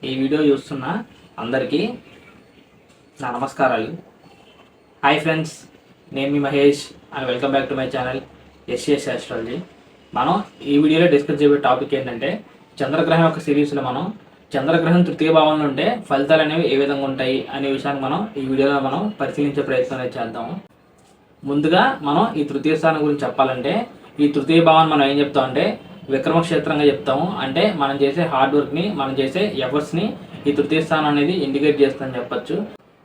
ఈ వీడియో చూస్తున్న అందరికీ నా నమస్కారాలు. హాయ్ ఫ్రెండ్స్, నేను మీ Mahesh and welcome back to my channel SS astrology. మనం ఈ వీడియోలో డిస్కస్ చేయబోయే టాపిక్ ఏంటంటే చంద్రగ్రహం యొక్క సిరీస్లో మనం చంద్రగ్రహం తృతీయ భావంలో ఉంటే ఫలితాలు అనేవి ఏ విధంగా ఉంటాయి అనే విషయాన్ని మనం ఈ వీడియోలో పరిశీలించే ప్రయత్నం అనేది చేద్దాము. ముందుగా మనం ఈ తృతీయ స్థానం గురించి చెప్పాలంటే ఈ తృతీయ భావాన్ని మనం ఏం చెప్తామంటే విక్రమక్షేత్రంగా చెప్తాము. అంటే మనం చేసే హార్డ్ వర్క్ని, మనం చేసే ఎఫర్ట్స్ని ఈ తృతీయ స్థానం అనేది ఇండికేట్ చేస్తుందని చెప్పచ్చు.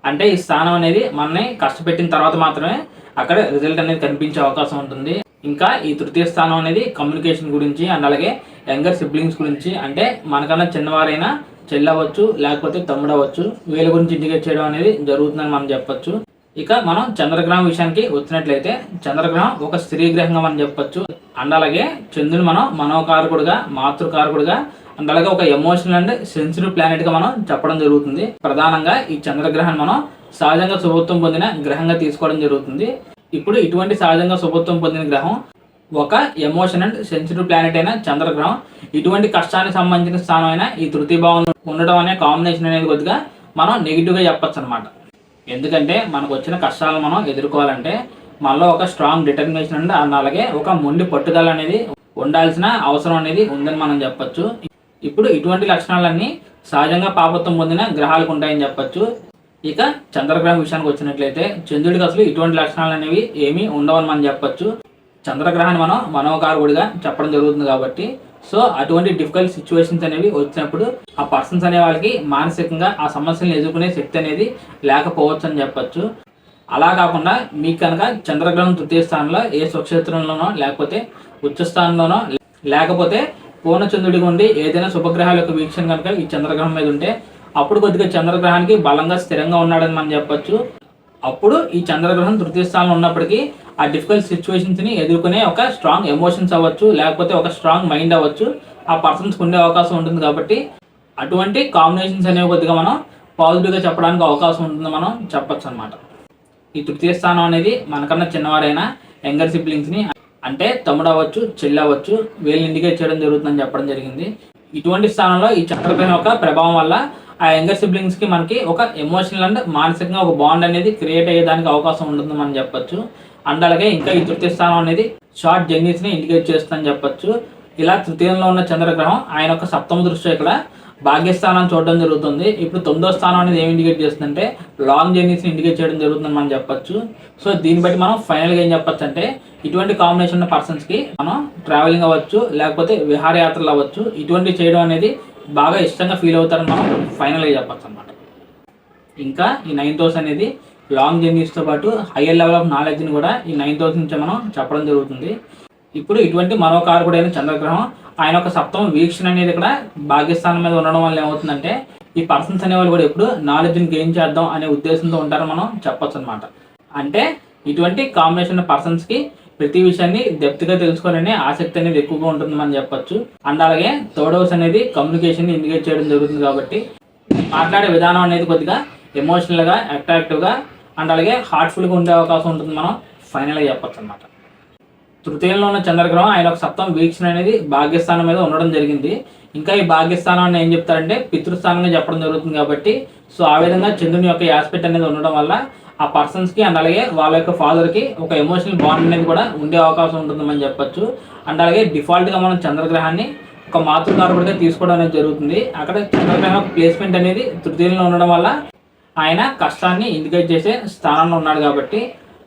అంటే ఈ స్థానం అనేది మనని కష్టపెట్టిన తర్వాత మాత్రమే అక్కడ రిజల్ట్ అనేది కనిపించే అవకాశం ఉంటుంది. ఇంకా ఈ తృతీయ స్థానం అనేది కమ్యూనికేషన్ గురించి అండ్ అలాగే యంగర్ సిబ్లింగ్స్ గురించి, అంటే మనకన్నా చిన్నవారైనా చెల్లవచ్చు లేకపోతే తమ్ముడు అవ్వచ్చు, వీళ్ళ గురించి ఇండికేట్ చేయడం అనేది జరుగుతుందని మనం చెప్పచ్చు. ఇక మనం చంద్రగ్రహం విషయానికి వచ్చినట్లయితే చంద్రగ్రహం ఒక స్త్రీ గ్రహంగా మనం చెప్పచ్చు. అండ్ అలాగే చంద్రుని మనం మనోకారకుడుగా, మాతృకారకుడుగా అండ్ అలాగే ఒక ఎమోషనల్ అండ్ సెన్సిటివ్ ప్లానెట్ గా మనం చెప్పడం జరుగుతుంది. ప్రధానంగా ఈ చంద్రగ్రహాన్ని మనం సహజంగా శుభత్వం పొందిన గ్రహంగా తీసుకోవడం జరుగుతుంది. ఇప్పుడు ఇటువంటి సహజంగా శుభత్వం పొందిన గ్రహం ఒక ఎమోషన్ అండ్ సెన్సిటివ్ ప్లానెట్ అయిన చంద్రగ్రహం ఇటువంటి కష్టానికి సంబంధించిన స్థానం అయినా ఈ తృతీయ భావంలో ఉండడం అనే కాంబినేషన్ అనేది కొద్దిగా మనం నెగిటివ్గా చెప్పచ్చు అనమాట. ఎందుకంటే మనకు వచ్చిన కష్టాలను మనం ఎదుర్కోవాలంటే మనలో ఒక స్ట్రాంగ్ డిటర్మినేషన్ అండ్ అలాగే ఒక మొండి పట్టుదల అనేది ఉండాల్సిన అవసరం అనేది ఉందని మనం చెప్పచ్చు. ఇప్పుడు ఇటువంటి లక్షణాలన్నీ సహజంగా పాపత్వం పొందిన గ్రహాలకు ఉంటాయని చెప్పచ్చు. ఇక చంద్రగ్రహం విషయానికి వచ్చినట్లయితే చంద్రుడికి అసలు ఇటువంటి లక్షణాలు అనేవి ఏమీ ఉండవని మనం చెప్పచ్చు. చంద్రగ్రహాన్ని మనం మనోకారకుడిగా చెప్పడం జరుగుతుంది కాబట్టి సో అటువంటి డిఫికల్ట్ సిచ్యువేషన్స్ అనేవి వచ్చినప్పుడు ఆ పర్సన్స్ అనే వాళ్ళకి మానసికంగా ఆ సమస్యలను ఎదుర్కొనే శక్తి అనేది లేకపోవచ్చు అని చెప్పచ్చు. అలా కాకుండా మీకు కనుక చంద్రగ్రహం తృతీయ స్థానంలో ఏ స్వక్షేత్రంలోనో లేకపోతే ఉచ్చ స్థానంలోనో లేకపోతే పూర్ణచంద్రుడిగా ఉండి ఏదైనా శుభగ్రహాల యొక్క వీక్షణ కనుక ఈ చంద్రగ్రహం మీద ఉంటే అప్పుడు కొద్దిగా చంద్రగ్రహానికి బలంగా స్థిరంగా ఉన్నాడని మనం చెప్పచ్చు. అప్పుడు ఈ చంద్రగ్రహం తృతీయ స్థానంలో ఉన్నప్పటికీ ఆ డిఫికల్ట్ సిచ్యువేషన్స్ని ఎదుర్కొనే ఒక స్ట్రాంగ్ ఎమోషన్స్ అవ్వచ్చు లేకపోతే ఒక స్ట్రాంగ్ మైండ్ అవ్వచ్చు ఆ పర్సన్స్కి ఉండే అవకాశం ఉంటుంది. కాబట్టి అటువంటి కాంబినేషన్స్ అనేవి కొద్దిగా మనం పాజిటివ్గా చెప్పడానికి అవకాశం ఉంటుందని మనం చెప్పచ్చు అనమాట. ఈ తృతీయ స్థానం అనేది మనకన్నా చిన్నవారైనా యంగర్ సిబ్లింగ్స్ని, అంటే తమ్ముడు అవ్వచ్చు చెల్లి అవ్వచ్చు, వీళ్ళని ఇండికేట్ చేయడం జరుగుతుందని చెప్పడం జరిగింది. ఇటువంటి స్థానంలో ఈ చంద్రగ్రహం యొక్క ప్రభావం వల్ల ఆ యంగర్ సిబ్లింగ్స్కి మనకి ఒక ఎమోషనల్ అండ్ మానసికంగా ఒక బాండ్ అనేది క్రియేట్ అయ్యేదానికి అవకాశం ఉంటుందని మనం చెప్పచ్చు. అండ్ అలాగే ఇంకా ఈ తృతీయ స్థానం అనేది షార్ట్ జర్నీస్ని ఇండికేట్ చేస్తుందని చెప్పచ్చు. ఇలా తృతీయంలో ఉన్న చంద్రగ్రహం ఆయన యొక్క సప్తమ దృష్టి ఇక్కడ భాగ్యస్థానాన్ని చూడడం జరుగుతుంది. ఇప్పుడు 9వ స్థానం అనేది ఏమి ఇండికేట్ చేస్తుందంటే లాంగ్ జర్నీస్ని ఇండికేట్ చేయడం జరుగుతుందని మనం చెప్పచ్చు. సో దీన్ని బట్టి మనం ఫైనల్గా ఏం చెప్పచ్చు అంటే ఇటువంటి కాంబినేషన్ ఉన్న పర్సన్స్కి మనం ట్రావెలింగ్ అవ్వచ్చు లేకపోతే విహారయాత్రలు అవ్వచ్చు, ఇటువంటి చేయడం అనేది బాగా ఇష్టంగా ఫీల్ అవుతారని మనం ఫైనల్గా చెప్పచ్చు అనమాట. ఇంకా ఈ 9th హౌస్ అనేది లాంగ్ జర్నీస్తో పాటు హయ్యర్ లెవెల్ ఆఫ్ నాలెడ్జ్ని కూడా ఈ 9th హౌస్ నుంచి మనం చెప్పడం జరుగుతుంది. ఇప్పుడు ఇటువంటి మనోకారకుడైన చంద్రగ్రహం ఆయన ఒక సప్తమ వీక్షణ అనేది ఇక్కడ భాగ్యస్థానం మీద ఉండడం వల్ల ఏమవుతుందంటే ఈ పర్సన్స్ అనేవాళ్ళు కూడా ఎప్పుడు నాలెడ్జ్ని గెయిన్ చేద్దాం అనే ఉద్దేశంతో ఉంటారని మనం చెప్పచ్చు అనమాట. అంటే ఇటువంటి కాంబినేషన్ పర్సన్స్కి ప్రతి విషయాన్ని డెప్త్గా తెలుసుకోవాలనే ఆసక్తి అనేది ఎక్కువగా ఉంటుంది మనం చెప్పచ్చు. అండ్ అలాగే థర్డ్ హౌస్ అనేది కమ్యూనికేషన్ ఇండికేట్ చేయడం జరుగుతుంది కాబట్టి మాట్లాడే విధానం అనేది కొద్దిగా ఎమోషనల్గా, అట్రాక్టివ్గా అండ్ అలాగే హార్ట్ఫుల్గా ఉండే అవకాశం ఉంటుంది మనం ఫైనల్గా చెప్పచ్చు అనమాట. తృతీయంలో ఉన్న చంద్రగ్రహం ఆయన ఒక సప్తమ వీక్షణ అనేది భాగ్యస్థానం మీద ఉండడం జరిగింది. ఇంకా ఈ భాగ్యస్థానాన్ని ఏం చెప్తారంటే పితృస్థానంగా చెప్పడం జరుగుతుంది కాబట్టి సో ఆ విధంగా చంద్రుని యొక్క ఆస్పెక్ట్ అనేది ఉండడం వల్ల ఆ పర్సన్స్కి అండ్ అలాగే వాళ్ళ యొక్క ఫాదర్కి ఒక ఎమోషనల్ బాండ్ అనేది కూడా ఉండే అవకాశం ఉంటుందని చెప్పచ్చు. అండ్ అలాగే డిఫాల్ట్గా మనం చంద్రగ్రహాన్ని ఒక మాతృకారకుడిగా తీసుకోవడం అనేది జరుగుతుంది. అక్కడ చంద్రగ్రహం ప్లేస్మెంట్ అనేది తృతీయంలో ఉండడం వల్ల ఆయన కష్టాన్ని ఇండికేట్ చేసే స్థానంలో ఉన్నాడు కాబట్టి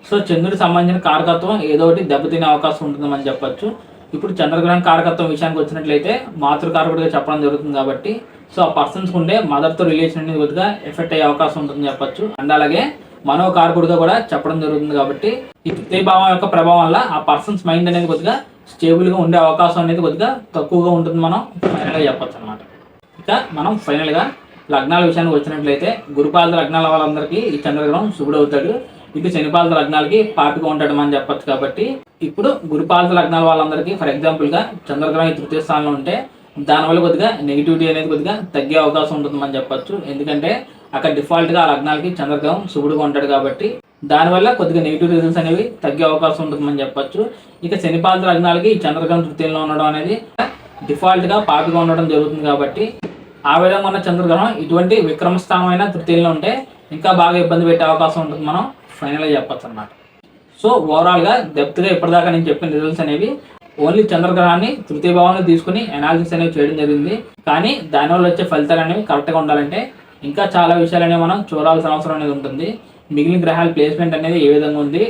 సో చంద్రుడికి సంబంధించిన కారకత్వం ఏదో ఒకటి దెబ్బతినే అవకాశం ఉంటుందని చెప్పచ్చు. ఇప్పుడు చంద్రగ్రహం కారకత్వం విషయానికి వచ్చినట్లయితే మాతృకారకుడిగా చెప్పడం జరుగుతుంది కాబట్టి సో ఆ పర్సన్స్కి ఉండే మదర్తో రిలేషన్ అనేది కొద్దిగా ఎఫెక్ట్ అయ్యే అవకాశం ఉంటుందని చెప్పచ్చు. అండ్ అలాగే మనోకారకుడిగా కూడా చెప్పడం జరుగుతుంది కాబట్టి ఈ తృతీయ భావం యొక్క ప్రభావం వల్ల ఆ పర్సన్స్ మైండ్ అనేది కొద్దిగా స్టేబుల్గా ఉండే అవకాశం అనేది కొద్దిగా తక్కువగా ఉంటుంది మనం ఫైనల్గా చెప్పచ్చు అనమాట. ఇక మనం ఫైనల్గా లగ్నాల విషయానికి వచ్చినట్లయితే గురుపాద లగ్నాల వాళ్ళందరికీ ఈ చంద్రగ్రహం శుభుడవుతాడు. ఇటు శనిపాద లగ్నాలకి పాపిగా ఉంటాడు అని చెప్పచ్చు. కాబట్టి ఇప్పుడు గురుపాద లగ్నాల వాళ్ళందరికీ ఫర్ ఎగ్జాంపుల్గా చంద్రగ్రహం ఈ తృతీయ స్థానంలో ఉంటే దానివల్ల కొద్దిగా నెగిటివిటీ అనేది కొద్దిగా తగ్గే అవకాశం ఉంటుందని చెప్పచ్చు. ఎందుకంటే అక్కడ డిఫాల్ట్గా ఆ లగ్నాలకి చంద్రగ్రహం శుభుడుగా ఉంటాడు కాబట్టి దానివల్ల కొద్దిగా నెగిటివ్ రిజల్ట్స్ అనేవి తగ్గే అవకాశం ఉంటుందని చెప్పచ్చు. ఇక శనిపాద లగ్నాలకి ఈ చంద్రగ్రహం తృతీయంలో ఉండడం అనేది డిఫాల్ట్గా పాపిగా ఉండడం జరుగుతుంది కాబట్టి ఆ విధంగా ఉన్న చంద్రగ్రహణం ఇటువంటి విక్రమ స్థానమైన తృతీయంలో ఉంటే ఇంకా బాగా ఇబ్బంది పెట్టే అవకాశం ఉంటుంది, మనం ఫైనల్గా చెప్పచ్చు అన్నమాట. సో ఓవరాల్గా డెప్త్గా ఇప్పటిదాకా నేను చెప్పిన రిజల్ట్స్ అనేవి ఓన్లీ చంద్రగ్రహాన్ని తృతీయ భావంలో తీసుకుని అనాలిసిస్ అనేవి చేయడం జరిగింది. కానీ దానివల్ల వచ్చే ఫలితాలు అనేవి కరెక్ట్గా ఉండాలంటే ఇంకా చాలా విషయాలు అనేవి మనం చూడాల్సిన అవసరం అనేది ఉంటుంది. మిగిలిన గ్రహాల ప్లేస్మెంట్ అనేది ఏ విధంగా ఉంది,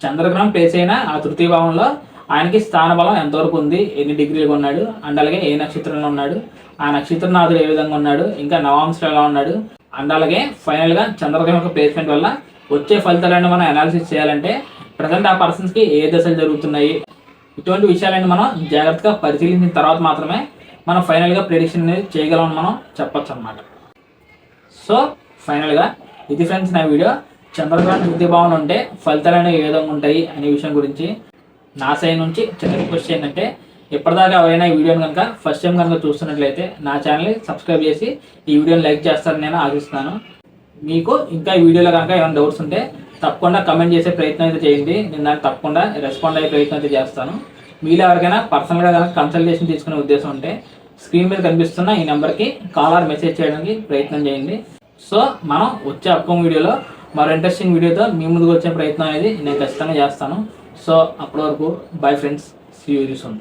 చంద్రగ్రహం ప్లేస్ అయినా ఆ తృతీయ భావంలో ఆయనకి స్థాన బలం ఎంతవరకు ఉంది, ఎన్ని డిగ్రీలుగా ఉన్నాడు, అండ్ అలాగే ఏ నక్షత్రంలో ఉన్నాడు, ఆ నక్షత్రనాథుడు ఏ విధంగా ఉన్నాడు, ఇంకా నవాంశలో ఎలా ఉన్నాడు, అండ్ అలాగే ఫైనల్గా చంద్రగ్రహం యొక్క ప్లేస్మెంట్ వల్ల వచ్చే ఫలితాలను మనం అనాలిసిస్ చేయాలంటే ప్రజెంట్ ఆ పర్సన్స్కి ఏ దశలు జరుగుతున్నాయి, ఇటువంటి విషయాలను మనం జాగ్రత్తగా పరిశీలించిన తర్వాత మాత్రమే మనం ఫైనల్గా ప్రిడిక్షన్ అనేది చేయగలమని మనం చెప్పచ్చు అన్నమాట. సో ఫైనల్గా ఇది ఫ్రెండ్స్ నా వీడియో. చంద్రగ్రహణం తృతీయ భావంలో ఉంటే ఫలితాలు అనేవి ఏ విధంగా ఉంటాయి అనే విషయం గురించి నా సైడ్ నుంచి చిన్న రిక్వెస్ట్ ఏంటంటే, ఇప్పటిదాకా ఎవరైనా ఈ వీడియోని కనుక ఫస్ట్ టైం కనుక చూస్తున్నట్లయితే నా ఛానల్ని సబ్స్క్రైబ్ చేసి ఈ వీడియోని లైక్ చేస్తారని నేను ఆశిస్తున్నాను. మీకు ఇంకా ఈ వీడియోలో కనుక ఏమైనా డౌట్స్ ఉంటే తప్పకుండా కమెంట్ చేసే ప్రయత్నం అయితే చేయండి, నేను దాన్ని తప్పకుండా రెస్పాండ్ అయ్యే ప్రయత్నం అయితే చేస్తాను. మీలో ఎవరికైనా పర్సనల్గా కనుక కన్సల్టేషన్ తీసుకునే ఉద్దేశం ఉంటే స్క్రీన్ మీద కనిపిస్తున్న ఈ నెంబర్కి కాల్ ఆర్ మెసేజ్ చేయడానికి ప్రయత్నం చేయండి. సో మనం వచ్చే అప్కమింగ్ వీడియోలో మరో ఇంట్రెస్టింగ్ వీడియోతో మీ ముందుకు వచ్చే ప్రయత్నం అనేది నేను ఖచ్చితంగా చేస్తాను. సో అప్పటి వరకు bye friends, see you very soon.